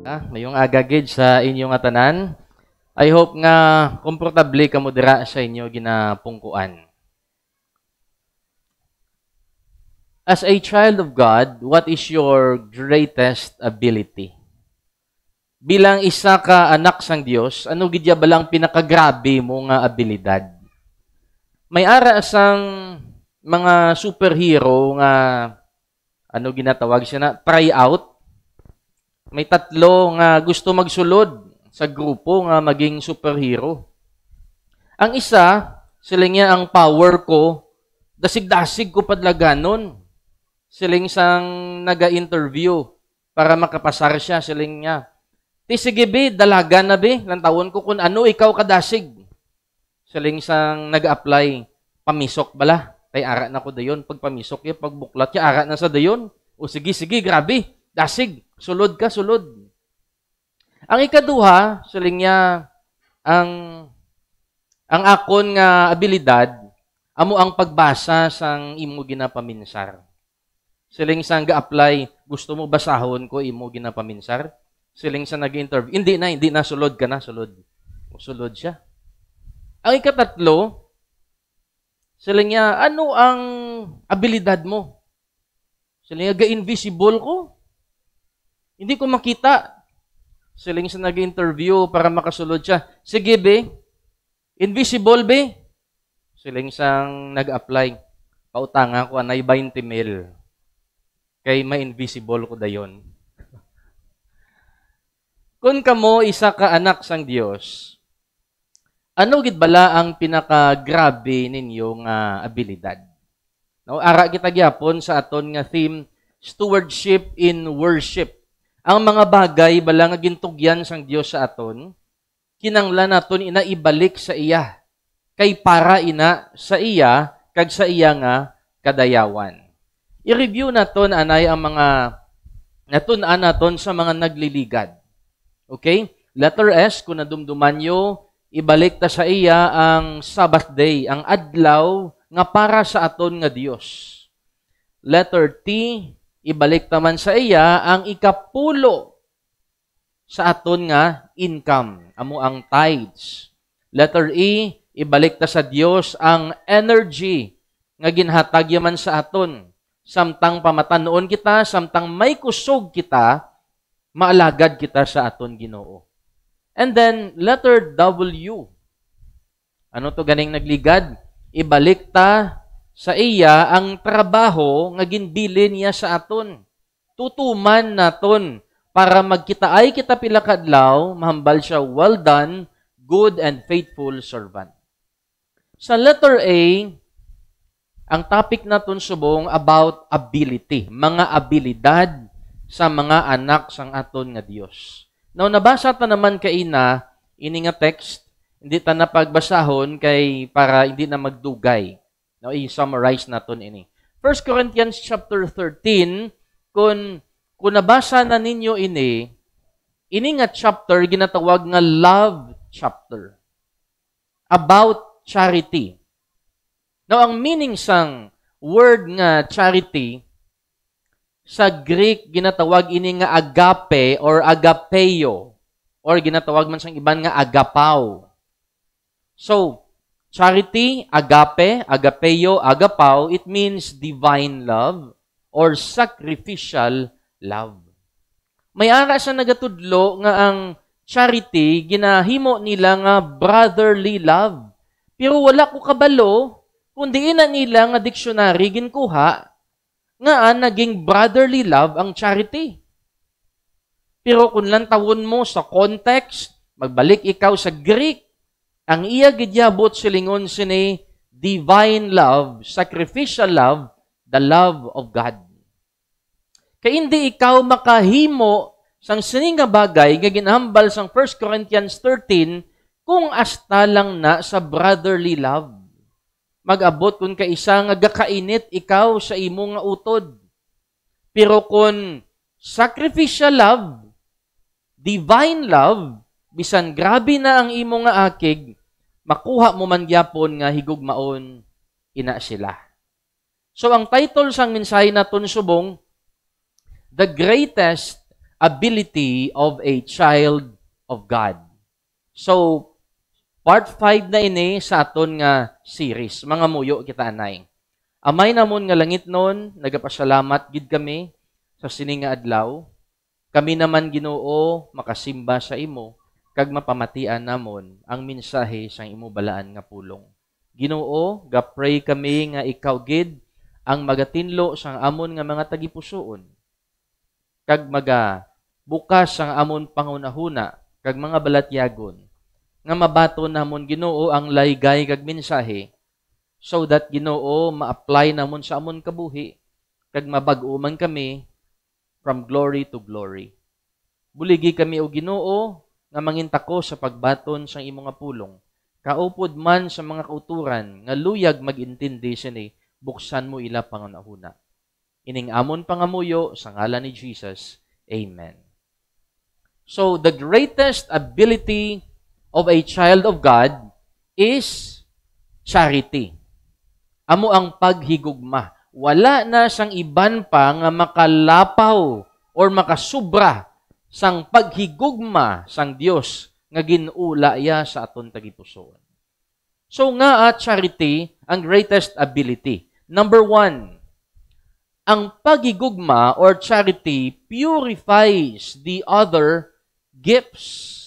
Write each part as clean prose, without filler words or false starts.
Mayong agagid sa inyong atanan. I hope nga komportable ka mo dira sa inyo ginapungkuan. As a child of God, what is your greatest ability? Bilang isa ka anak sang Dios, ano gidya balang pinakagrabe mo nga abilidad? May ara sang mga superhero nga ano ginatawag siya na try out. May tatlo nga gusto magsulod sa grupo nga maging superhero. Ang isa, siling niya ang power ko, dasig-dasig ko padlaganon. Siling sang naga-interview para makapasar siya, siling niya. Ti sige be, dalaga na be, lantawon ko kung ano, ikaw kadasig. Siling sang nag-apply, pamisok bala. Tay ara na ko dayon, pag pamisok ya, pag buklat ya, ara na sa dayon. O sige, grabe, dasig. Sulod ka, sulod. Ang ikaduha, siling niya, ang akon nga abilidad, amo ang pagbasa sang imo ginapaminsar. Siling sang ga-apply, gusto mo basahon ko imo ginapaminsar? Siling sa nag-interview, hindi na, sulod ka na, sulod. Sulod siya. Ang ikatatlo, siling niya, ano ang abilidad mo? Siling niya, ga-invisible ko. Hindi ko makita. Siling sa nag-interview para makasulod siya. Sige, be. Invisible, be. Siling sang nag-apply. Pautanga ko, anay 20 mil. Kay ma-invisible ko dayon. Kung kamo isa ka anak sang Dios, ano gid bala ang pinakagrabe ninyong abilidad? No, ara kita gyapon sa aton nga theme, stewardship in worship. Ang mga bagay bala nga gintugyan sang Dios sa aton, kinanglan naton ina ibalik sa iya. Kay para ina sa iya kag sa iya nga kadayawan. I-review naton anay ang mga natun-an naton sa mga nagliligad. Okay? Letter S, kung nadumduman nyo, ibalik ta sa iya ang Sabbath day, ang adlaw nga para sa aton nga Dios. Letter T, ibalik taman sa iya ang ikapulo sa aton nga income, amo ang tithes. Letter E, ibalik ta sa Dios ang energy nga ginhatag yaman sa aton. Samtang pamatanoon kita, samtang may kusog kita, maalagad kita sa aton Ginoo. And then, letter W. Ano to ganing nagligad? Ibalik ta sa iya ang trabaho nga ginbilin niya sa aton. Tutuman naton para magkita ay kita pila kadlaw, mahambal siya, well done, good and faithful servant. Sa letter A, ang topic naton subong about ability, mga abilidad sa mga anak sang aton nga Dios. Now, nabasa ta naman kaina, ini nga text, hindi ta na pagbasahon kay para hindi na magdugay. Now, i-summarize naton ini. 1 Corinthians chapter 13, kung nabasa na ninyo ini nga chapter, ginatawag nga love chapter. About charity. Now, ang meaning sang word nga charity, sa Greek, ginatawag ini nga agape or agapeo. Or ginatawag man sang iban nga agapao. So, charity, agape, agapeo, agapao, it means divine love or sacrificial love. May ara sa nagatudlo nga ang charity, ginahimo nila nga brotherly love. Pero wala ko kabalo, kundi na nila nga dictionary ginkuha, nga naging brotherly love ang charity. Pero kung lantawon mo sa context, magbalik ikaw sa Greek, ang iya gidyabot silingon sini divine love, sacrificial love, the love of God. Kaya hindi ikaw makahimo sang sini nga bagay nga ginhambal sang 1 Corinthians 13 kung asta lang na sa brotherly love. Mag-abot kung kaisa nga gakainit ikaw sa imo nga utod. Pero kung sacrificial love, divine love, bisan grabe na ang imo nga akig, makuha mo man gyapon nga higugmaon ina sila. So ang title sang mensahe naton subong, The Greatest ability of a child of God. So, part 5 na ini sa aton nga series. Mga muyo kita anay. Amay namon nga langit nun, nagapasalamat gid kami sa sini nga adlaw. Kami naman Ginoo makasimba sa imo kag mapamatian namon ang mensahe sang imo balaan nga pulong. Ginoo, ga-pray kami nga ikaw gid ang magatinlo sang amon nga mga tagipusoon. Kag bukas sang amon pangunahuna kag mga balatyagon nga mabaton namon Ginoo ang laygay kag mensahe so that Ginoo ma-apply namon sa amon kabuhi kag mabag-o man kami from glory to glory. Buligi kami o Ginoo nga mangintako sa pagbaton sang imo nga pulong. Kaupod man sa mga kauturan nga luyag magintindi sini, buksan mo ila pangunahuna. Ining amon pangamuyo sa ngalan ni Jesus. Amen. So, the greatest ability of a child of God is charity. Amo ang paghigugma. Wala na sang iban pa nga makalapaw or makasubra sang paghigugma sang Dios nga ginula ya sa aton tagipusoon. So nga charity ang greatest ability. Number 1, ang paghigugma or charity purifies the other gifts.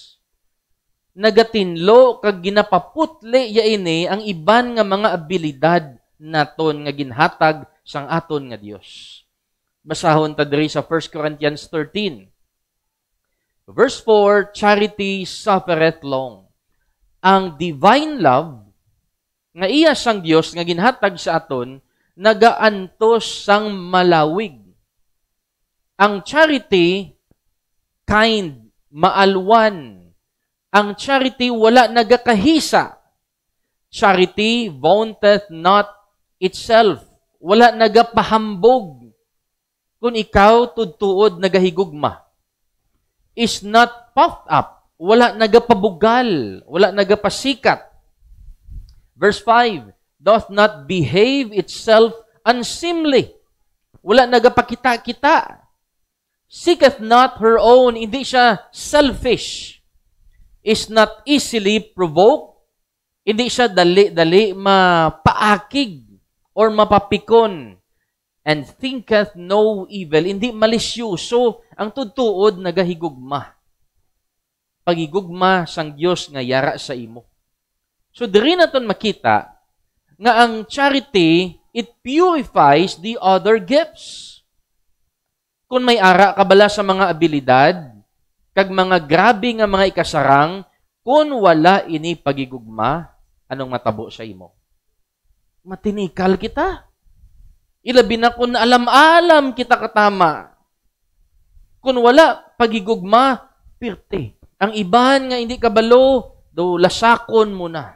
Nagatinlo kag ginapaputle ya ini ang iban nga mga abilidad naton nga ginhatag sang aton nga Dios. Basahon ta diri sa 1 Corinthians 13. Verse 4, charity suffereth long. Ang divine love nga iya sang Dios nga ginhatag sa aton nagaantos sang malawig. Ang charity kind, maalwan. Ang charity wala nagakahisa. Charity vaunteth not itself. Wala nagapahambog. Kung ikaw tudtuod nagahigugma. Is not puffed up. Wala nagapabugal. Wala nagapasikat. Verse 5, doth not behave itself unseemly. Wala nagapakita-kita. Seeketh not her own. Hindi siya selfish. Is not easily provoked. Hindi siya dali-dali mapaakig or mapapikon. And thinketh no evil. Hindi malisyoso. Ang tudtuod nagahigugma. Pagigugma sang Dios nga yara sa imo. So diri naton makita nga ang charity, it purifies the other gifts. Kung may ara ka bala sa mga abilidad, kag mga grabe nga mga ikasarang, kung wala ini pagigugma, anong matabo sa imo? Matinikal kita. Ilabi na kung alam-alam kita katama. Kung wala pagigugma, pirte. Ang iban nga hindi kabalo, do lasakon mo na.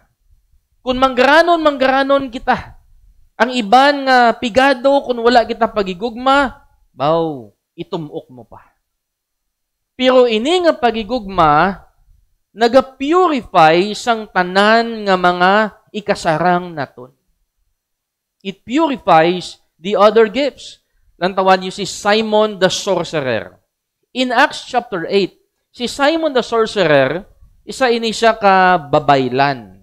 Kung manggaranon kita. Ang iban nga pigado, kung wala kita pagigugma, baw, itumok mo pa. Pero ini nga pagigugma, naga-purify sang tanan nga mga ikasarang naton. It purifies the other gifts. Lantawan niyo si Simon the Sorcerer. In Acts chapter 8, si Simon the Sorcerer, isa ini siya ka babaylan.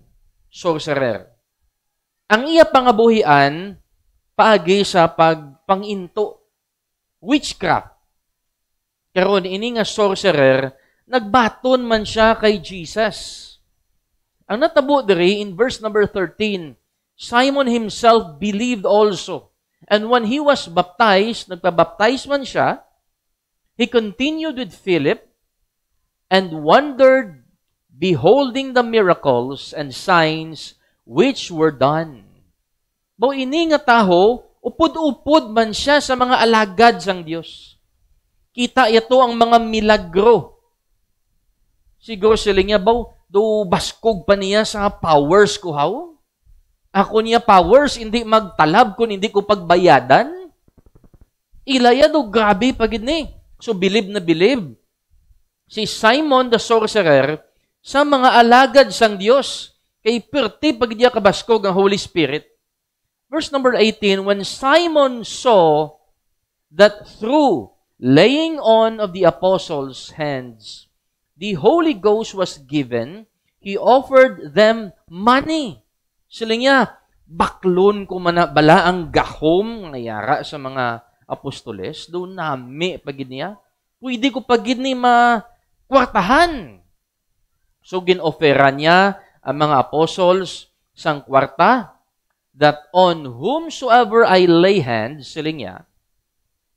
Sorcerer. Ang iya pangabuhian, paagi sa pagpanginto. Witchcraft. Karon ini nga sorcerer, nagbaton man siya kay Jesus. Ang natabo diri in verse number 13, Simon himself believed also. And when he was baptized, nagpabaptize man siya, he continued with Philip and wondered, beholding the miracles and signs which were done. Bo ini nga taho, upod-upod man siya sa mga alagad sang Dios. Kita ito ang mga milagro. Siguro sila niya, do baskog pa niya sa powers ko, how? Ako niya powers, hindi magtalab kung hindi ko pagbayadan. Ilaya do grabe pagid ni. So believe na believe. Si Simon the Sorcerer, sa mga alagad sang Dios, kay perti pag diya kabaskog ang Holy Spirit. Verse number 18, when Simon saw that through laying on of the apostles' hands, the Holy Ghost was given. He offered them money. Sila niya, baklon ko man bala ang gahom ngayara sa mga apostoles, doon nami pagid niya. Pwede ko pagid ni makwartahan. So ginofera niya ang mga apostles sang kwarta, that on whomsoever I lay hands, sila niya,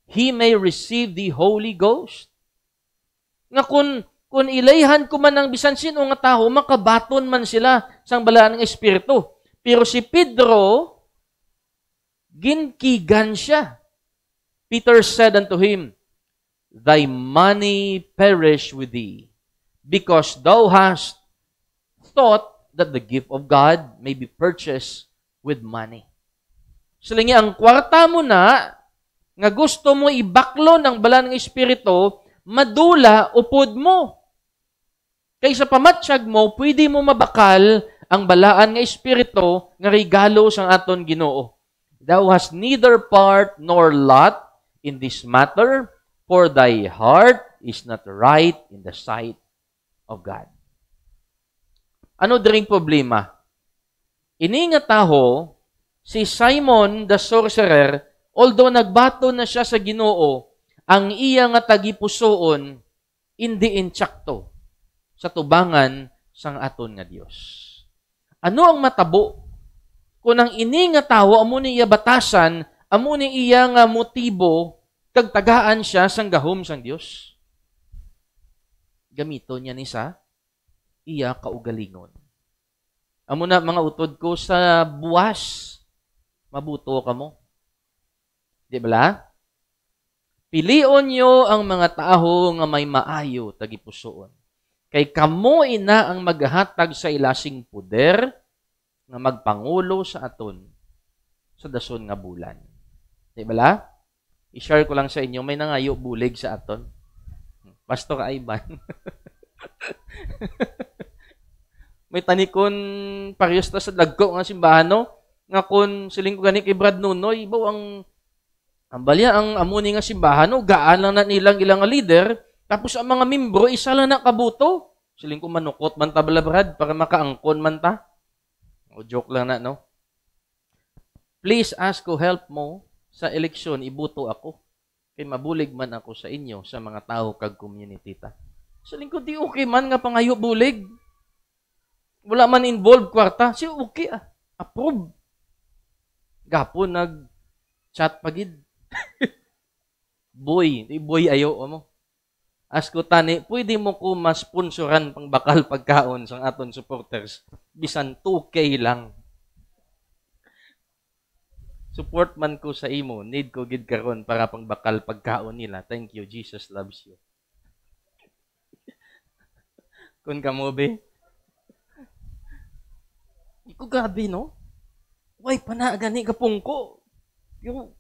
he may receive the Holy Ghost. Nga kung ilayhan ko man ang bisan sino nga tao, makabaton man sila sang balaan ng Espiritu. Pero si Pedro, ginkigan siya. Peter said unto him, thy money perish with thee, because thou hast thought that the gift of God may be purchased with money. Sila nga, ang kwarta mo na, nga gusto mo ibaklo ng bala ng Espiritu, madula upod mo. Kaysa pamatsyag mo, pwede mo mabakal ang balaan ng Espiritu nga regalo sang aton Ginoo. Thou hast neither part nor lot in this matter, for thy heart is not right in the sight of God. Ano diring problema? Ini nga taho, si Simon the sorcerer, although nagbato na siya sa Ginoo, ang iya nga tagipusoon, hindi intsakto sa tubangan sang aton nga Dios. Ano ang matabo? Kung ang ini nga tawo, amo ni iya batasan, amo ni iya nga motibo, kag tagaan siya sang gahom sang Dios. Gamito niya ni sa iya kaugalingon. Amo na mga utod ko sa buwas, mabuto ka mo. Di ba? Pilion nyo ang mga tao nga may maayo tagipusoon. Kay kamo ina ang maghatag sa ilasing puder nga magpangulo sa aton sa dason nga bulan. Di ba? I-share ko lang sa inyo, may nangayo bulig sa aton. Pastor Ivan. May tanikon parehas ta sa dagko nga simbahan, no? Nga kun siling ko gani kay Brad Nunoy, ibaw ang balya ang amuni nga simbahan, no? Gaan lang na nilang ilang leader, tapos ang mga membro isa lang na kabuto. Siling ko manukot man ta bala, Brad, para makaangkon man ta. O joke lang na, no? Please ask ko help mo sa eleksyon, ibuto ako. Kay mabulig man ako sa inyo, sa mga tao kag community ta. Siling ko di okay man nga pangayo bulig. Wala man involved kwarta, si okay approve. Gapon nag-chat pagid. Boy ayo mo. Asko tani, pwede mo ko ma-sponsoran pang bakal pagkaon sang aton supporters. Bisan 2K lang. Support man ko sa imo, need ko gid karon para pang bakal pagkaon nila. Thank you, Jesus loves you. Kun kamo be. Iko gabi, no? Way pa na gani kapungko. Yung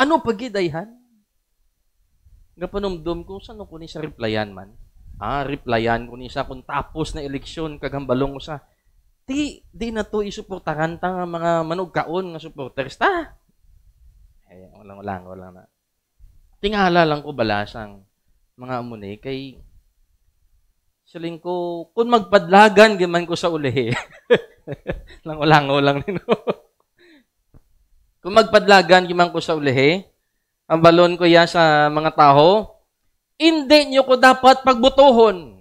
ano pagidayhan? Gapanumdum ko saan ko ni sa replyan man. Replyan ko ni sa kung tapos na eleksyon kagambalong ko sa di na to isuportahan ta nga mga manugkaon nga supporters ta. Wala na. Tingala lang ko balasang mga amuni kay saling ko, kung magpadlagan, giman ko sa ulihe. Lango lang nino. Kung magpadlagan, giman ko sa ulihe, ang balon ko ya sa mga tao, hindi nyo ko dapat pagbutuhon.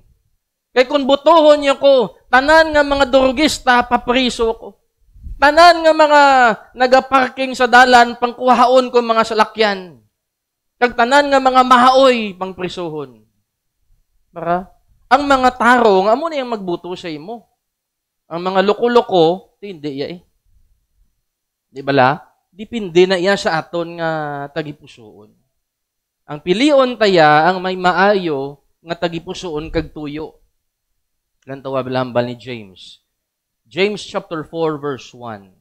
Kaya kung butuhon nyo ko, tanan nga mga durugista, papriso ko. Tanan nga mga nagaparking sa dalan, pangkuhaon ko mga salakyan. Kag tanan nga mga mahaoy, pangprisuhon. Para? Ang mga tarong, amo na yung magbuto sa imo. Ang mga loko-loko, hindi ya eh. Di ba la? Dipindi na iya sa aton nga tagipusoon. Ang pilion taya, ang may maayo, nga tagipusoon kag tuyo. Lantawa bilambal ni James. James chapter 4 verse 1.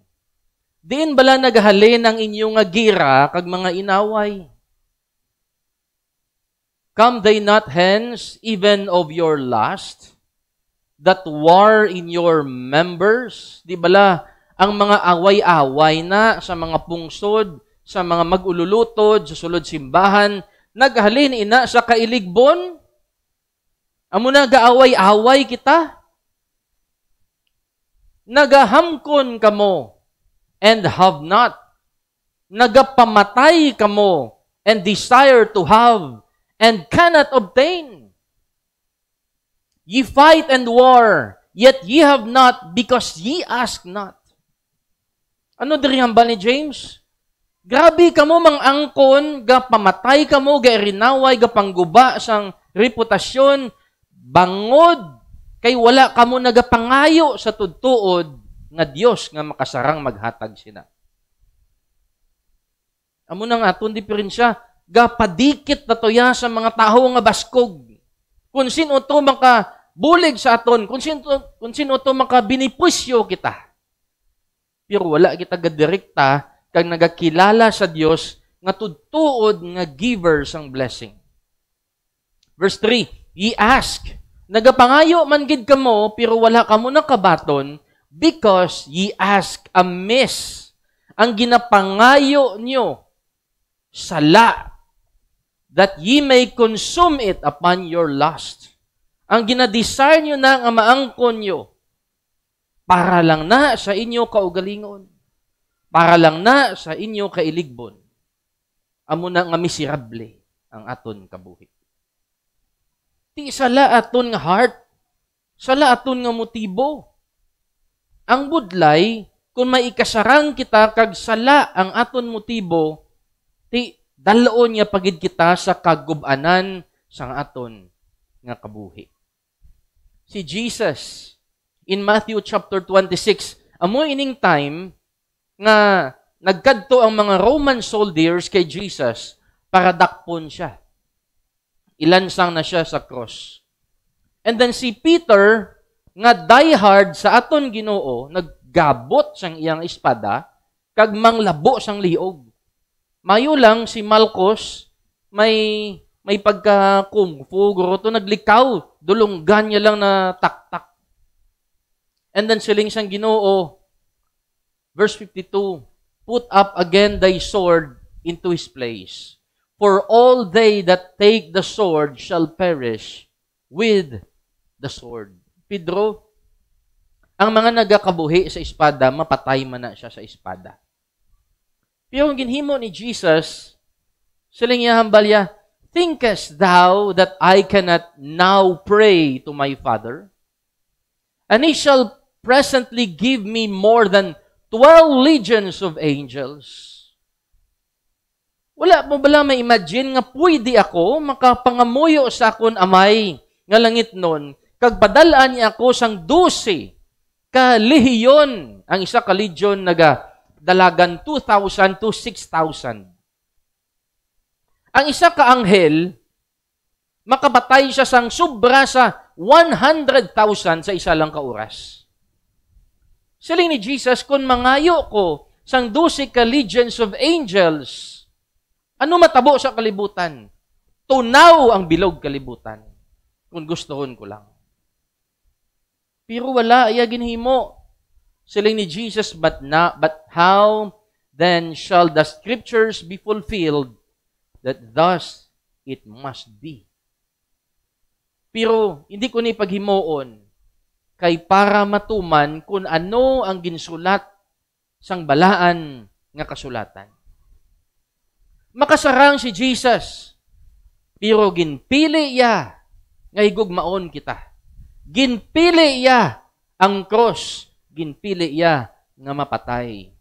Diin bala nagahalin ang inyong nga gira kag mga inaway? Come they not hence, even of your lust, that war in your members? Di bala, ang mga away-away na sa mga pungsod, sa mga mag-ululutod, sa sulod simbahan, naghalin ina sa kailigbon? Amo na gaaway-away kita? Nagahamkon kamo and have not. Nagapamatay kamo and desire to have and cannot obtain. Ye fight and war, yet ye have not because ye ask not. Ano diri hambal ni James? Grabe kamo mang angkon, ga pamatay kamo, ga rinaway, ga pangguba sang reputasyon, bangod, kay wala kamo nagapangayo sa tudtuod nga Dios nga makasarang maghatag sina. Amo na nga aton diferensya, ga padikit na toya sa mga tawo nga baskog. Kung sino to makabulig sa aton, kung sino to makabinipusyo kita. Pero wala kita gadirekta kag nagakilala sa Dios nga tudtuod nga giver sang blessing. Verse 3, ye ask, nagapangayo man gid kamo pero wala kamo nakabaton because ye ask amiss. Ang ginapangayo nyo sala that ye may consume it upon your lust. Ang ginadesire nyo na nga maangkon nyo para lang na sa inyo kaugalingon. Para lang na sa inyo kailigbon. Amo na nga miserable ang aton kabuhi. Ti sala aton nga heart, sala aton nga motibo. Ang budlay, kung may ikasarang kita kag sala ang aton motibo, ti dalaon niya pagid kita sa kagubanan sang aton nga kabuhi. Si Jesus, in Matthew chapter 26, amo ining time nga nagkadto ang mga Roman soldiers kay Jesus para dakpon siya. Ilansang na siya sa cross. And then si Peter, nga diehard sa aton Ginoo, naggabot sang iyang espada, kag manglabo sang liog. Mayo lang si Malchus, may pagka-kung fu, guro to, naglikaw, dulunggan niya lang na tak-tak. And then siling sang Ginoo, verse 52, put up again thy sword into his place. For all they that take the sword shall perish with the sword. Pedro, ang mga nagakabuhi sa espada, mapatay man na siya sa espada. Pero ang ginhimo ni Jesus, siling niya hambalya, thinkest thou that I cannot now pray to my Father? And he shall presently give me more than 12 legions of angels. Wala mo bala may imagine nga pwede ako makapangamuyo sa akon amay nga langit nun, kag padalaan niya ako sang 12 ka lehiyon. Ang isa ka legion naga dalagan 2,000 to 6,000. Ang isa ka anghel, makabatay siya sang sobra sa 100,000 sa isa lang ka oras. Siling ni Jesus, kung mangayo ko sang 12 ka legions of angels, ano matabo sa kalibutan? Tunaw ang bilog kalibutan. Kung gustohon ko lang. Pero wala, iya ginhimo. Siling ni Jesus, but how then shall the scriptures be fulfilled that thus it must be? Pero hindi ko ni paghimuon kay para matuman kung ano ang ginsulat sang balaan nga kasulatan. Makasarang si Jesus, pero ginpili iya nga higugmaon kita. Ginpili iya ang cross, ginpili iya nga mapatay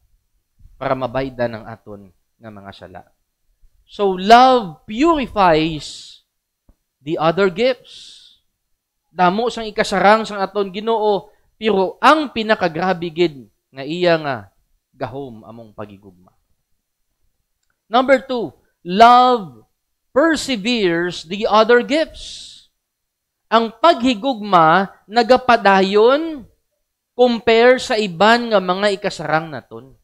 para mabayda ng aton nga mga sala. So love purifies the other gifts. Damo sang ikasarang sang aton Ginoo, pero ang pinakagrabe gid nga iya nga gahom among pagigugma. Number 2, love perseveres the other gifts. Ang paghigugma nagapadayon compare sa iban nga mga ikasarang naton.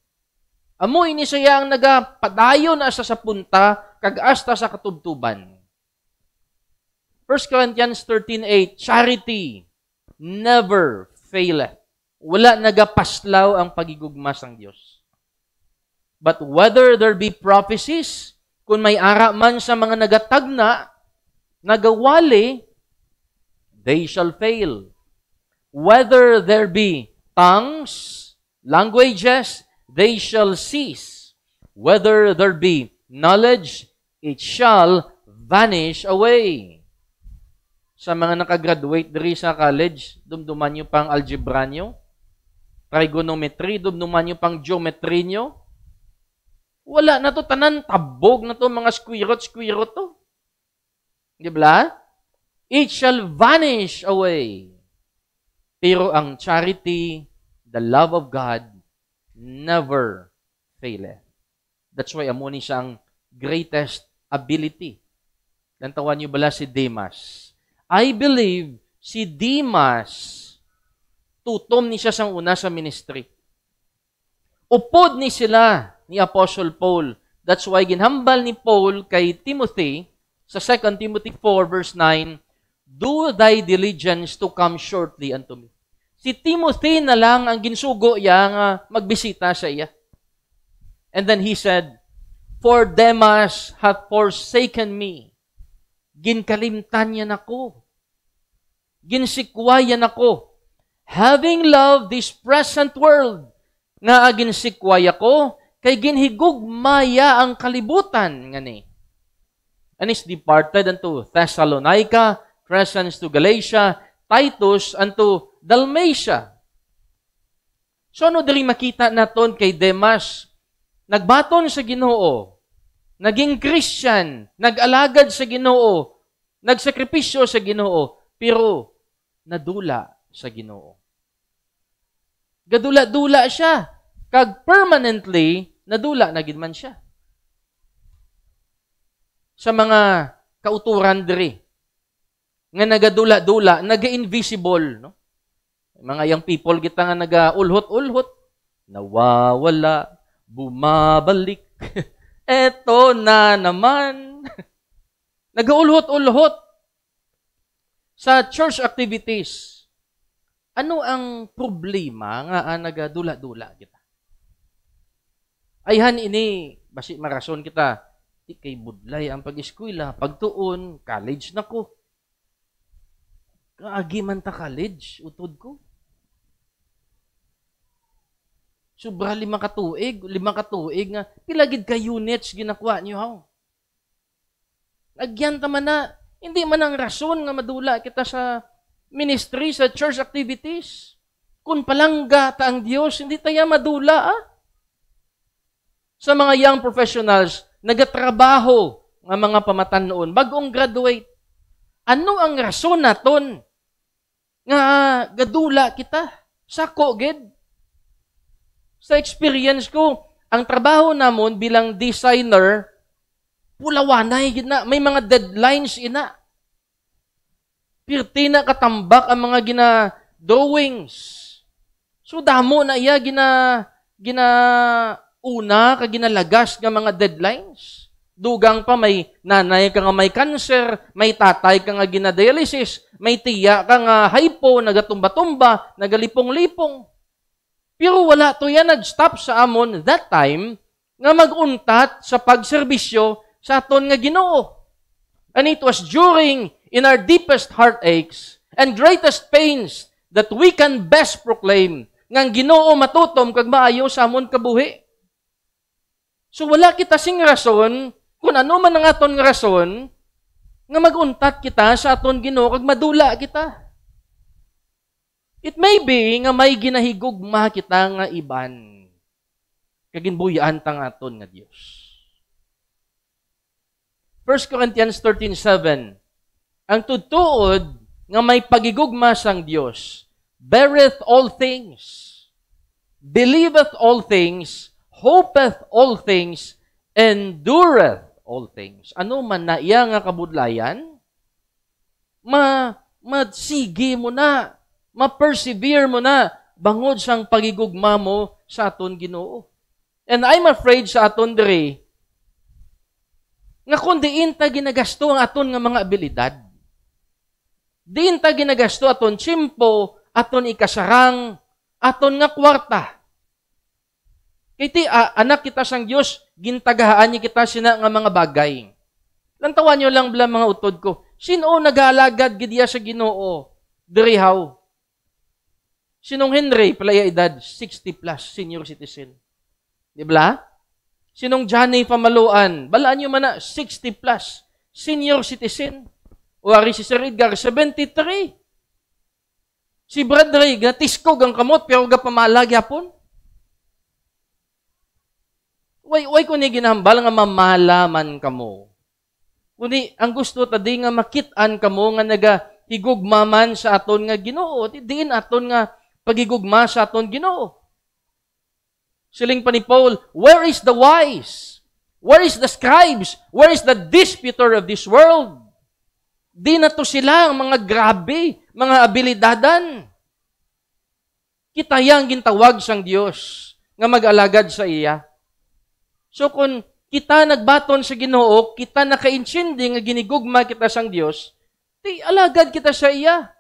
Amo ini siya ang nagapadayon asa sa punta kag asta sa katubtuban. 1 Corinthians 13:8, charity never faileth. Wala nagapaslaw ang pagigugma sang Dios. But whether there be prophecies, Kung may ara man sa mga nagatagna, nagawali, they shall fail. Whether there be tongues, languages, they shall cease. Whether there be knowledge, it shall vanish away. Sa mga nakagraduate diri sa college, dumduman nyo pang algebra nyo, trigonometry, dumduman nyo pang geometry nyo. Wala na to, tanan, tabog na to, mga squirot to. Di ba? It shall vanish away. Pero ang charity, the love of God, never faileth. That's why amuni siyang greatest ability. Nantawan niyo bala si Demas? I believe si Demas, tutom ni siya sang una sa ministry. Upod ni sila ni Apostle Paul. That's why ginhambal ni Paul kay Timothy sa 2 Timothy 4 verse 9, do thy diligence to come shortly unto me. Si Timothy na lang ang ginsugo niya nga magbisita sa iya. And then he said, for Demas hath forsaken me. Ginkalimtan niya nako. Ginsikwayan ako. Having loved this present world, nga ginsikway ako, kay ginhigugmaya ang kalibutan. Ngani. And is departed unto Thessalonica, Crescens to Galatia, Titus unto Dalmatia. So ano diri makita naton kay Demas? Nagbaton sa Ginoo, naging Christian, nag-alagad sa Ginoo, nagsakripisyo sa Ginoo, pero nadula sa Ginoo. Gadula-dula siya. Kag permanently, nadula na gid man siya. Sa mga kauturan diri, nga nagadula-dula, naga-invisible, no? Mga young people kita nga naga-ulhot-ulhot, nawawala, bumabalik, eto na naman. Naga-ulhot-ulhot. Sa church activities, ano ang problema nga nagadula-dula kita? Ayhan ini, basi marason kita, di kay budlay ang pag-eskwela, pagtuon, college na ko. Kaagi man ta college, utod ko. Sobra 5 katuig nga, pilagid ka units ginakuha niyo haw. Agyan ta man na, hindi man ang rason nga madula kita sa ministry, sa church activities. Kung palangga ta ang Diyos, hindi tayo madula, Sa mga young professionals, nagatrabaho nga mga pamatan noon, bagong graduate. Ano ang rason naton nga gadula kita? Sako, gid. Sa experience ko, ang trabaho namon bilang designer, pulawanay, gid na. May mga deadlines ina. Pirti na katambak ang mga gina-drawings. So, damo na iya una ka ginalagas nga mga deadlines. Dugang pa may nanay ka nga may cancer, may tatay ka nga ginadialysis, may tiya ka nga hypo, nagatumba-tumba, nagalipong-lipong. Pero wala to yan nag-stop sa amon that time nga mag-untat sa pagserbisyo sa aton nga Ginoo. And it was during in our deepest heartaches and greatest pains that we can best proclaim nga ang Ginoo matutom kag maayo sa amon kabuhi. So wala kita sing rason, kung ano man ang aton nga rason, nga mag-untat kita sa aton Ginoo kag madula kita. It may be nga may ginahigugma kita nga iban. Kaginbuyaan tang aton nga Dios. 1 Corinthians 13:7. Ang tutuod nga may pagigugma sang Dios, beareth all things, believeth all things, hopeth all things, endureth all things. Ano man na iya nga kabudlayan, madsige mo na, ma-persevere mo na, bangod sang pagigugma mo sa aton Ginoo. And I'm afraid sa aton diri, nga kung diin ta ginagasto ang aton nga mga abilidad, diin ta ginagasto aton tsimpo, aton ikasarang, aton nga kwarta. Kay ti anak kita sang Dios, gintagahaan niya kita sina nga mga bagay. Lantawan niyo lang bala mga utod ko. Sino nag-aalagad gid sa Ginoo? Diri how? Sinong Henry palaya edad 60 plus senior citizen. Di ba? Sinong Johnny Pamaluan? Balaan niyo man na 60 plus senior citizen. O ari si Sir Edgar 73. Si Brad Ray, tiskog ang kamot, pero pamalag yapon. Way ko ni ginahambal nga mamalaman kamo. Kundi, ang gusto tadi nga makitaan kamo nga nagahigugmaman sa aton nga Ginoo. Diin aton nga pagigugma sa aton Ginoo. Siling pa ni Paul, where is the wise? Where is the scribes? Where is the disputer of this world? Di na to sila ang mga grabe, mga abilidadan. Kita yang gintawag sang Dios nga mag-alagad sa iya. So kung kita nagbaton sa Ginoo, kita nakaintindi nga ginigugma kita sang Dios, di alagad kita sa iya.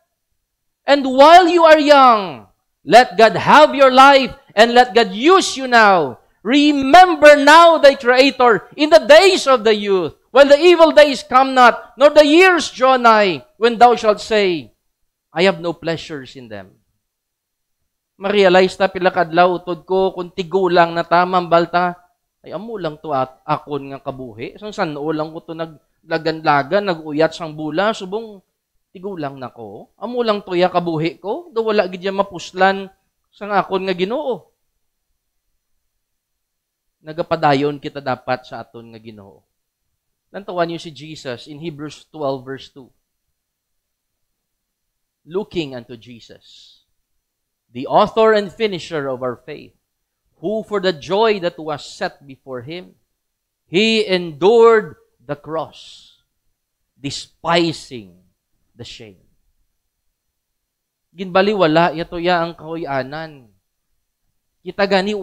And while you are young, let God have your life and let God use you now. Remember now thy Creator in the days of the youth, when the evil days come not, nor the years draw nigh, when thou shalt say, I have no pleasures in them. Ma-realize ta pila kadlaw utod ko kung tigulang na tamang balta, ay amo lang to at akon nga kabuhi. San lang ko to naglagan-lagan, naguyat sang bula, subong tigulang na ko. Amo lang to ya kabuhi ko, do wala gid mapuslan sang akon nga Ginoo. Nagapadayon kita dapat sa aton nga Ginoo. Lantawan niyo si Jesus in Hebrews 12 verse 2. Looking unto Jesus, the author and finisher of our faith, who for the joy that was set before him, he endured the cross, despising the shame. Ginbaliwala, yato ya ang kahoyanan. Kita gani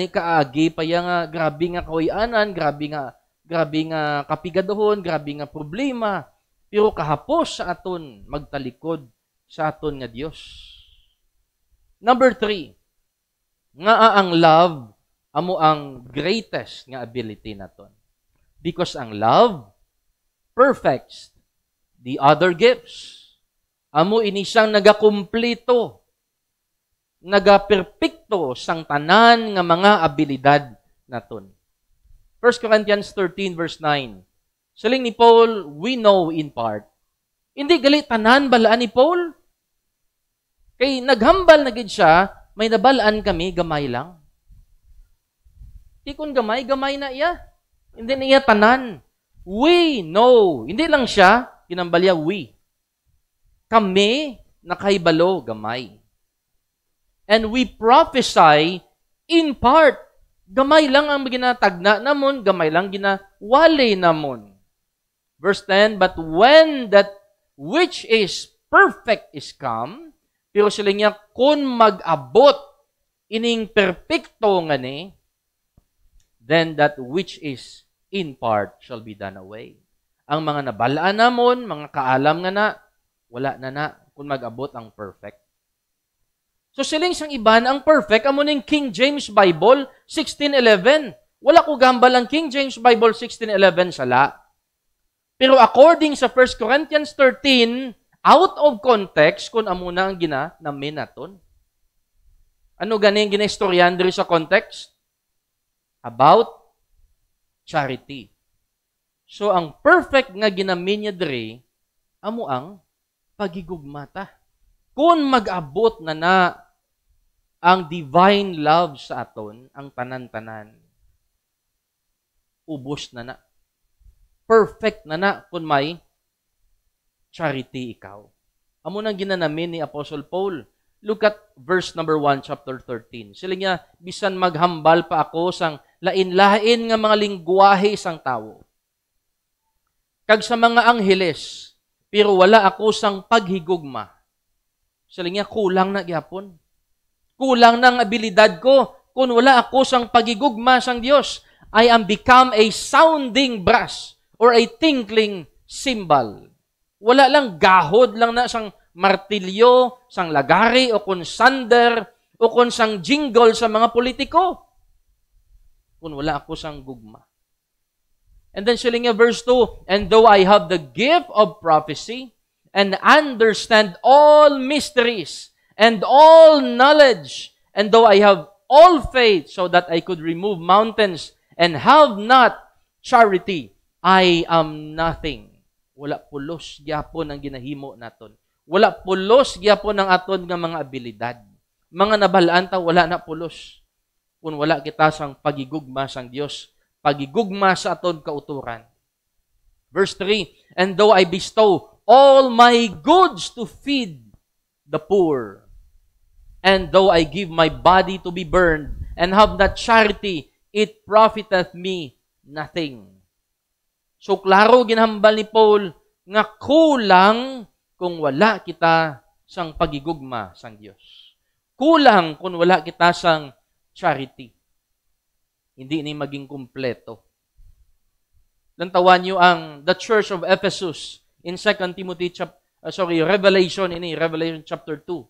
kaagi pa ya nga grabe nga kahoyanan, grabe nga kapigadohon, grabe nga problema, pero kahapos sa aton magtalikod sa aton nga Dios. Number 3, nga ang love amo ang greatest nga ability naton. Because ang love perfects the other gifts. Amo ini siyang nagakumpleto, nagaperpekto sang tanan nga mga abilidad naton. 1 Corinthians 13 verse 9. Saling ni Paul, we know in part. Hindi gali tanan balaan ni Paul. Kay naghambal na gid siya, may nabalaan kami, gamay lang. Di kun gamay na iya. Hindi na iya tanan. We know. Hindi lang siya, ginambalya we. Kami, nakahibalo, gamay. And we prophesy in part. Gamay lang ang ginatagna namon, gamay lang ginawali namon. Verse 10, but when that which is perfect is come, pero sila niya, kung mag-abot ining perpekto nga ni, then that which is in part shall be done away. Ang mga nabalaan namon, mga kaalam nga na, wala na kung mag-abot ang perfect. So siling sang iban ang perfect, amo ning King James Bible 16:11. Wala ko gambal ang King James Bible 16:11 sala. Pero according sa 1 Corinthians 13, out of context, kung amo na ang namin naton. Ano ganing ginaistoryan diri sa context? About charity. So, ang perfect nga ginamin niya diri, amo ang pagigugmata. Kung mag-abot na ang divine love sa aton, ang tanan-tanan, ubos na. Perfect na kung may charity ikaw. Amo nang ginanamin ni Apostle Paul. Look at verse number 1, chapter 13. Sila niya, bisan maghambal pa ako sang lain-lain nga mga lingwahe sang tawo. Kag sa mga angheles, pero wala ako sang paghigugma. Sila niya, kulang na gyapon. Kulang ng abilidad ko kung wala ako sang paghigugma sang Dios. I am become a sounding brass or a tinkling cymbal. Wala lang, gahod lang na sang martilyo, sang lagari, o kung sander, o kung sang jingle sa mga politiko. kung wala ako sang gugma. And then sila nga verse 2, and though I have the gift of prophecy and understand all mysteries and all knowledge, and though I have all faith so that I could remove mountains and have not charity, I am nothing. Wala pulos gyapon ang ginahimo naton. Wala pulos gyapon ang aton nga mga abilidad. Mga nabalaan ta, wala na pulos. Kung wala kita sang pagigugma sang Dios, pagigugma sa aton kauturan. Verse 3, and though I bestow all my goods to feed the poor, and though I give my body to be burned, and have not charity, it profiteth me nothing. So, klaro ginhambal ni Paul nga kulang kung wala kita sang pagigugma sang Dios. Kulang kung wala kita sang charity. Hindi ni maging kumpleto. Lantawan niyo ang the Church of Ephesus in 2 Timothy Revelation chapter 2.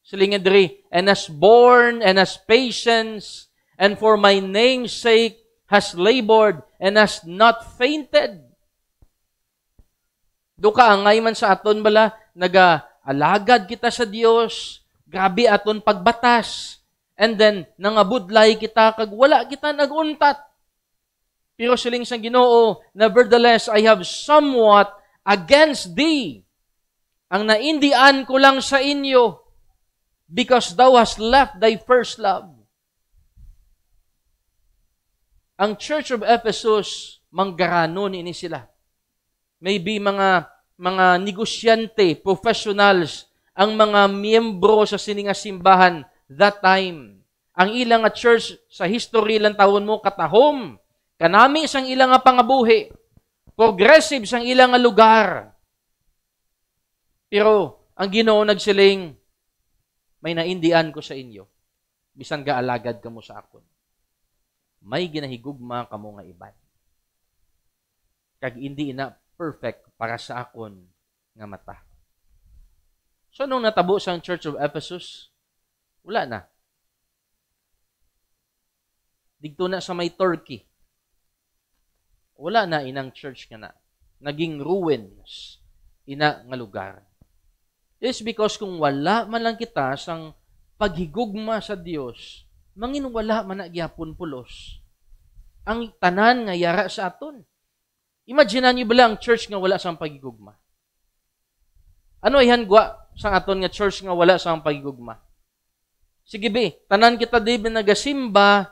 Silingan diri, and has borne and has patience, and for my name's sake has labored and has not fainted. Duka angay man sa aton bala, nag-alagad kita sa Dios, grabe aton pagbatas, and then nangabudlay kita, kag wala kita naguntat. Pero siling sang Ginoo, nevertheless, I have somewhat against thee. Ang naindian ko lang sa inyo, because thou hast left thy first love. Ang Church of Ephesus, manggaranon ini sila. Maybe mga negosyante, professionals, ang mga miyembro sa sininga simbahan that time. Ang ilang nga church sa history lang tawon mo katahom. Kanami sang ilang nga pangabuhi. Progressive sang ilang nga lugar. Pero ang Ginoo nagsiling, may naindian ko sa inyo. Bisan gaalagad kamo sa akon. May ginahigugma kamo nga iban. Kag hindi na perfect para sa akon nga mata. So nung natabo sa Church of Ephesus, wala na. Digto na sa may Turkey. Wala na inang church nga na. Naging ruins ina nga lugar. It's because kung wala man lang kita sang paghigugma sa Dios, mangin wala man na gyapon pulos ang tanan nga yara sa aton. Imagine niyo bala ang church nga wala sang paghigugma. Ano ihangwa sa aton nga church nga wala sang paghigugma? Sige be, tanan kita di nagasimba,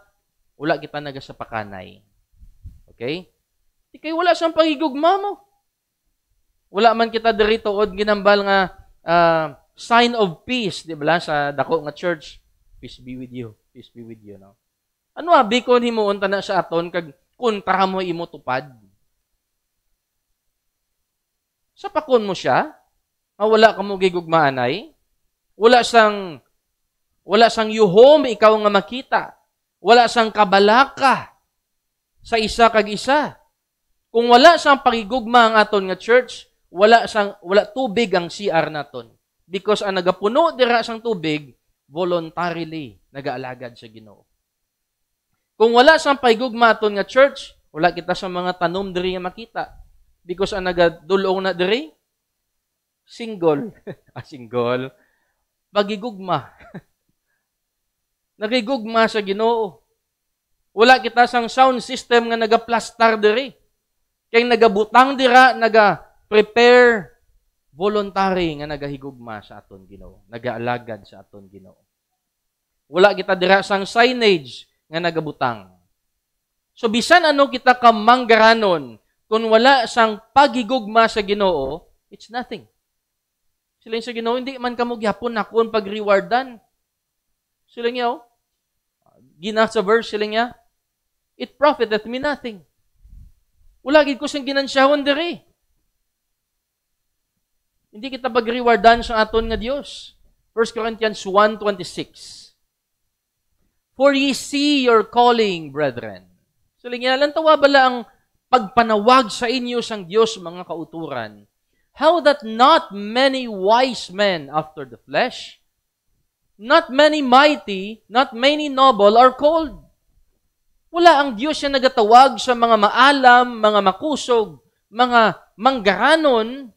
wala kita nagasapakanay. Okay? Di kay wala sang paghigugma mo. Wala man kita diri tuod ginambal nga sign of peace, di ba sa dako nga church, peace be with you. Peace be with you, no? Ano abi kon himuon ta na sa aton kag kontra mo imo tupad? Sa pakon mo siya, wala ka mo gigugmaanay, wala sang yuhom ikaw nga makita, wala sang kabalaka sa isa kag isa. Kung wala sang pagigugma ang aton nga church, wala tubig ang CR naton. Because ang nagapuno dira sang tubig, voluntarily nagaalagad sa Ginoo. Kung wala sang pagigugma aton nga church, wala kita sa mga tanom diri nga makita. Because ang nagadulong na diri, single. Single. Pagigugma. Nagigugma sa Ginoo. Wala kita sang sound system nga nagaplastar diri. Kay nagabutang dira, naga-prepare voluntary nga nagahigugma sa aton Ginoo, nagaalagad sa aton Ginoo. Wala kita dira sang signage nga nagabutang. So bisan ano kita ka manggaranon, kung wala sang pagigugma sa Ginoo, it's nothing. Sila sa Ginoo, hindi man kamo gyapon nakon pag-rewardan. Sila niya, gina sa verse sila niya, it profiteth me nothing. Wala gid ko siyang ginansyahon diri. Hindi kita pag-rewardan sa aton nga Dios. 1 Corinthians 1:26. For ye see your calling, brethren. So, lang tawa bala ang pagpanawag sa inyo sang Dios mga kauturan. How that not many wise men after the flesh, not many mighty, not many noble are called. Wala ang Diyos siya nagatawag sa mga maalam, mga makusog, mga manggaranon.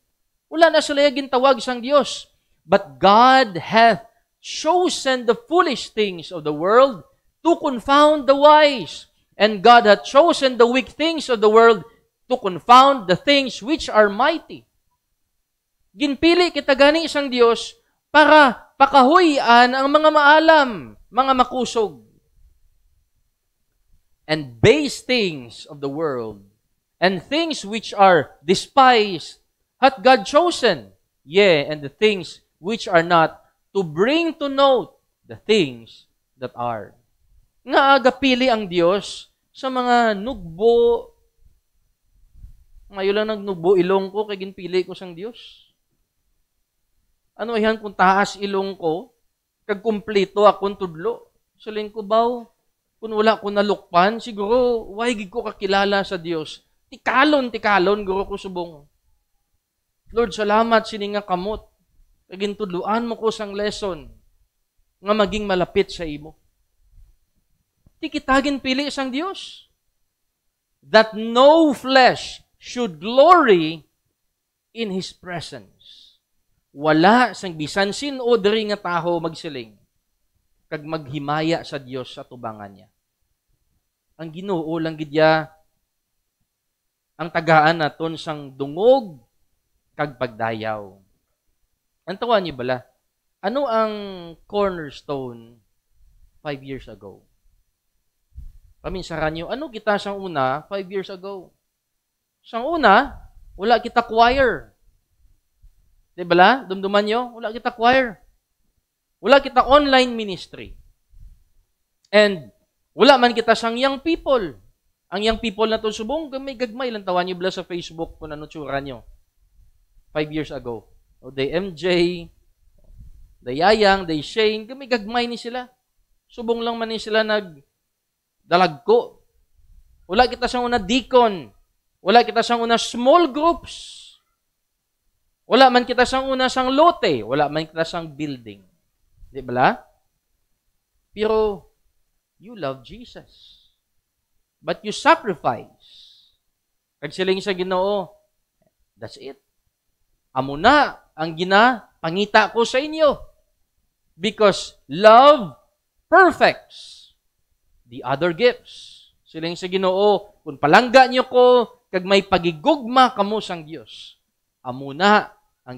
Wala na sila gintawag sang Diyos. But God hath chosen the foolish things of the world to confound the wise. And God hath chosen the weak things of the world to confound the things which are mighty. Ginpili kita gani isang Diyos para pakahuyan ang mga maalam, mga makusog. And base things of the world, and things which are despised, hath God chosen, yea, and the things which are not, to bring to note the things that are. Nga agapili ang Diyos sa mga nugbo. Ngayon lang nagnugbo ilong ko, kaya ginpili ko sang Diyos. Ano yan kung taas ilong ko, kag kumplito akong tudlo. Saling ko baw, kung wala ko nalukpan, siguro, wahigig ko kakilala sa Diyos. Tikalon, guro ko subong. Lord, salamat sininga kamot. Kagintudluan mo ko sang lesson nga maging malapit sa imo. Ti kitagin pili sang Diyos. That no flesh should glory in His presence. Wala sang bisan sino diri nga taho magsiling kag maghimaya sa Dios sa tubangan niya. Ang Ginoo lang gidya ang tagaan naton sang dungog kag pagdayaw. Antawan niyo bala? Ano ang cornerstone 5 years ago? Paminsaran niyo, ano kita sang una 5 years ago? Sang una, wala kita choir. Di bala? Dumduman niyo, wala kita choir. Wala kita online ministry. And wala man kita sang young people. Ang young people na to subong, may gagmay lang tawan niyo bala sa Facebook kung ano tsura niyo. 5 years ago. O day MJ, day Yayang, day Shane, may gagmay ni sila. Subong lang man ni sila nagdalagko. Wala kita sang una deacon. Wala kita sang una small groups. Wala man kita sang una sang lote. Wala man kita sang building. Di ba? Pero, you love Jesus. But you sacrifice. Kag siling sa Ginoo, that's it. Amo na ang pangita ko sa inyo. Because love perfects the other gifts. Siling sa Ginoo, kung palangga niyo ko, kag may pagigugma kamo sang Dios. Amo na ang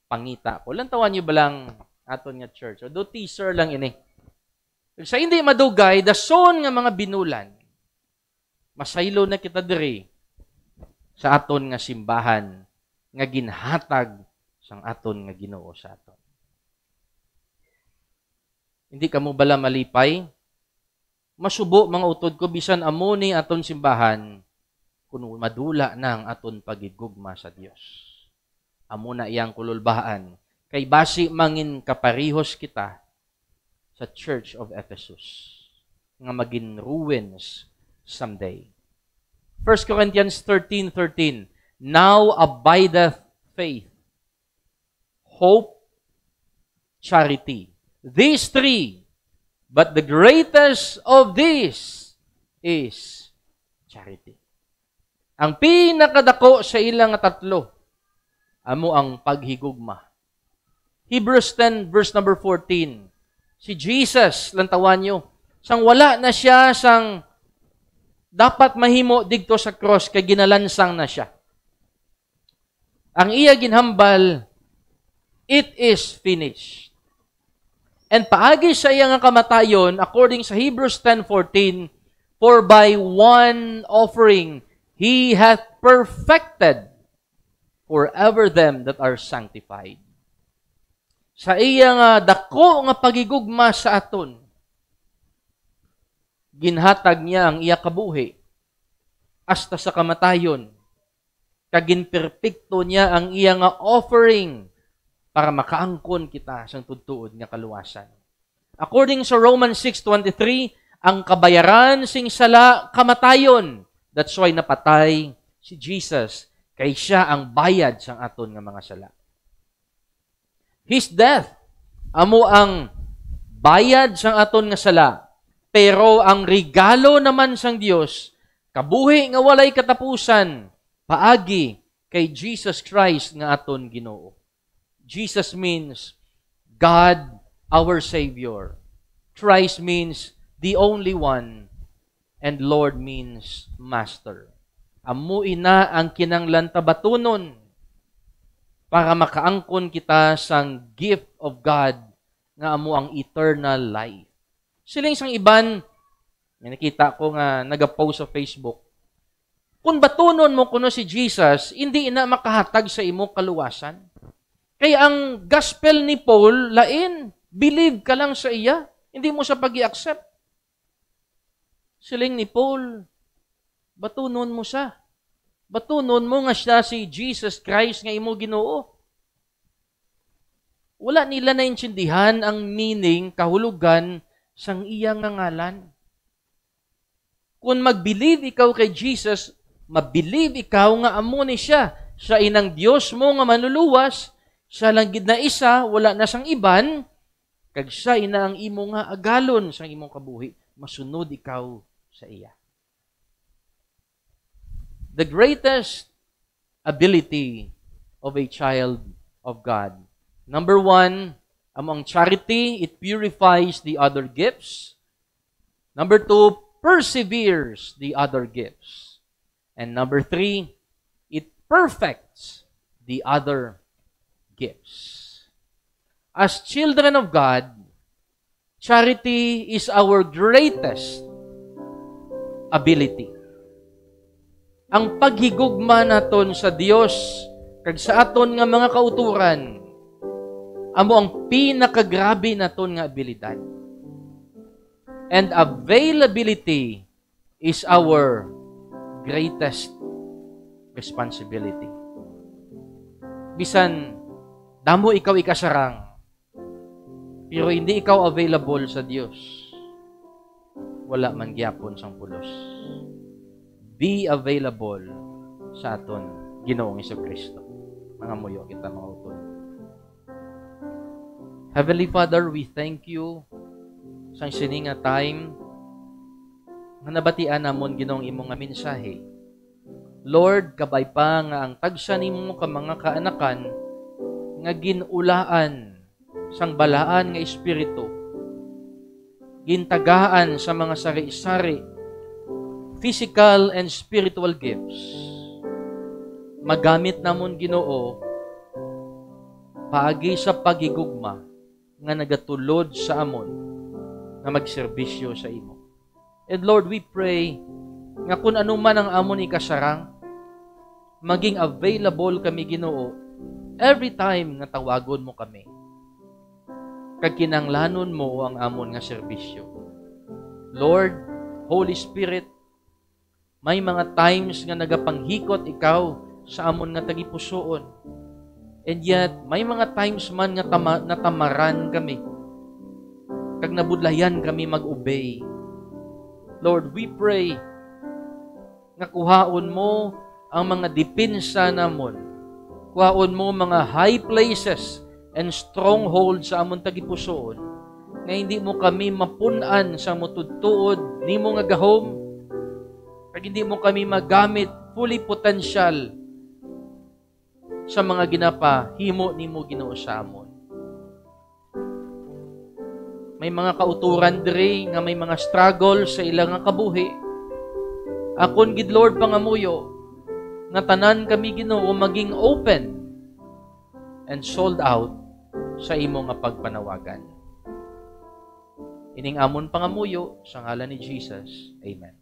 pangita ko. Lantawan niyo ba lang aton nga church? O do teaser lang ini. Sa hindi madugay, dason nga mga binulan, masaylo na kita diri sa aton nga simbahan nga ginhatag sang aton nga Ginoo sa aton. Hindi kamo bala malipay? Masubo mga utod ko bisan amo ni aton simbahan kun madula nang aton pagigugma sa Dios. Amo na iyang kululbahan kay basi mangin kaparihos kita sa Church of Ephesus nga magin ruins someday. 1 Corinthians 13:13. Now abideth faith, hope, charity. These three, but the greatest of these is charity. Ang pinakadako sa ilang tatlo, amo ang paghigugma. Hebrews 10 verse number 14. Si Jesus, lantawan nyo, sang wala na siya, sang dapat mahimo digto sa cross, kay ginalansang na siya. Ang iya ginhambal, it is finished. And paagi sa iya nga kamatayon, according sa Hebrews 10:14, for by one offering, He hath perfected forever them that are sanctified. Sa iya nga dako nga pagigugma sa aton, ginhatag niya ang iya kabuhi hasta sa kamatayon. Kaginperpekto niya ang iya nga offering para makaangkon kita sa tudtuod nga kaluwasan. According sa Romans 6:23, ang kabayaran sing sala kamatayon. That's why napatay si Jesus kay siya ang bayad sang aton nga mga sala. His death amo ang bayad sang aton nga sala Pero ang regalo naman sang Dios, kabuhi nga walay katapusan, paagi kay Jesus Christ nga aton Ginoo. Jesus means God, our Savior. Christ means the only one. And Lord means Master. Amo ina ang kinanglan tabatunon para makaangkon kita sang gift of God nga amo ang eternal life. Siling sang iban, may nakita ko nga nag-post sa Facebook, kung batunon mo kuno si Jesus, hindi na makahatag sa imo kaluwasan. Kaya ang gospel ni Paul, lain, believe ka lang sa iya, hindi mo sa pag-i-accept. Siling ni Paul, batunon mo siya. Batunon mo nga siya si Jesus Christ nga imo Ginoo. Wala nila naintindihan ang meaning, kahulugan sang iyang ngalan. Kung mag-believe ikaw kay Jesus, mabelieve ikaw nga amo ni siya. Siya inang Dios mo nga manluluwas, siya lang gid na isa, wala na sang iban, kag siya ina ang imo nga agalon sang imong kabuhi, masunod ikaw sa iya. The greatest ability of a child of God. Number 1, among charity, it purifies the other gifts. Number 2, perseveres the other gifts. And number 3, it perfects the other gifts. As children of God, charity is our greatest ability. Ang paghigugma naton sa Dios kag sa aton nga mga kauturan amo ang pinakagrabe naton nga abilidad. And availability is our greatest responsibility. Bisan damo ikaw ikasarang, pero hindi ikaw available sa Dios, wala man gyapon sang pulos. Be available sa aton Ginoong Jesucristo. Mga muyo kita mga utod. Heavenly Father, we thank you sa sini nga time nga nabatian namon Ginoong imong nga mensahe. Lord, kabay pa nga ang tagsa nimo ka mga kaanakan nga ginulaan sang balaan nga espiritu, gintagaan sa mga sari-sari, physical and spiritual gifts. Magamit namon Ginoo paagi sa pagigugma nga nagatulod sa amon nga magserbisyo sa imo. And Lord, we pray nga kung ano man ang amon ikasarang, maging available kami Ginoo every time nga tawagon mo kami. Kag kinanglanon mo ang amon nga serbisyo. Lord, Holy Spirit, may mga times nga nagapanghikot ikaw sa amon nga tagipusoon. And yet, may mga times man nga natamaran kami. Kag nabudlayan kami mag-obey. Lord, we pray nga kuhaon mo ang mga depensa namon. Kuhaon mo mga high places and strongholds sa amon tagipusoon. Nga hindi mo kami mapunan sa mutudtuod ni mo nga gahom. Kag hindi mo kami magamit fully potential sa mga ginapahimo ni mo Ginoo sa amon. May mga kauturan diri nga may mga struggle sa ilang nga kabuhi. Akon gid Lord pangamuyo nga tanan kami Ginoo maging open and sold out sa imo nga pagpanawagan. Ining amon pangamuyo sa ngalan ni Jesus. Amen.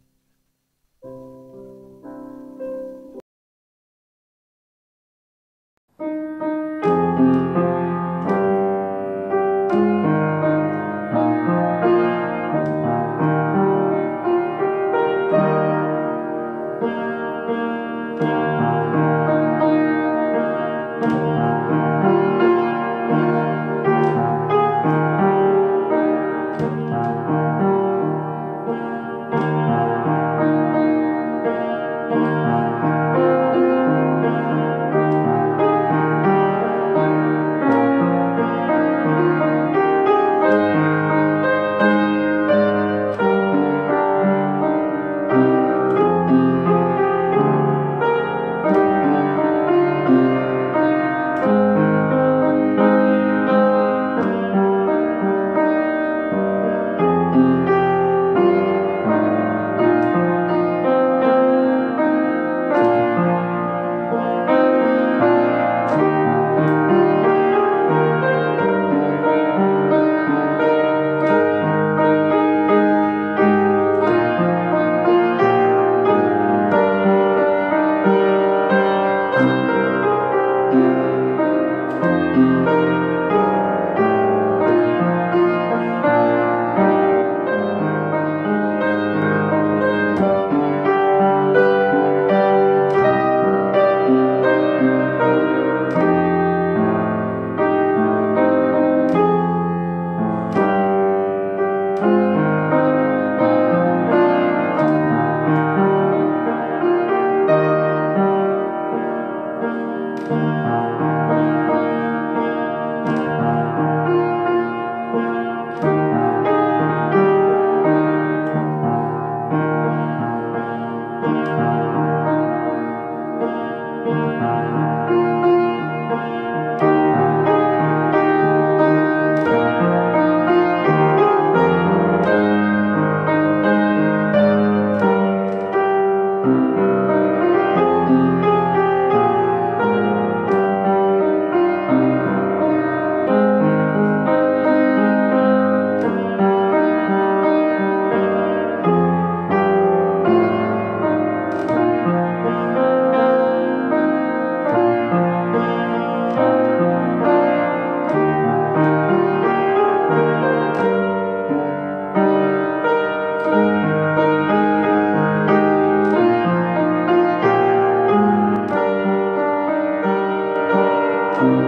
Thank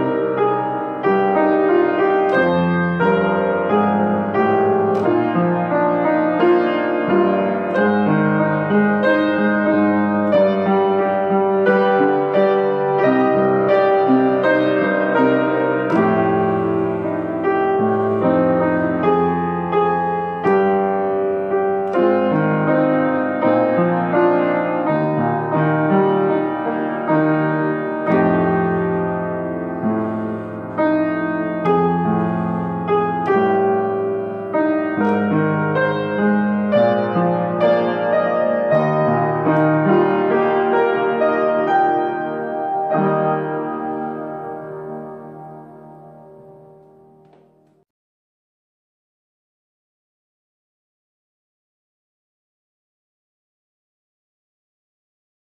you.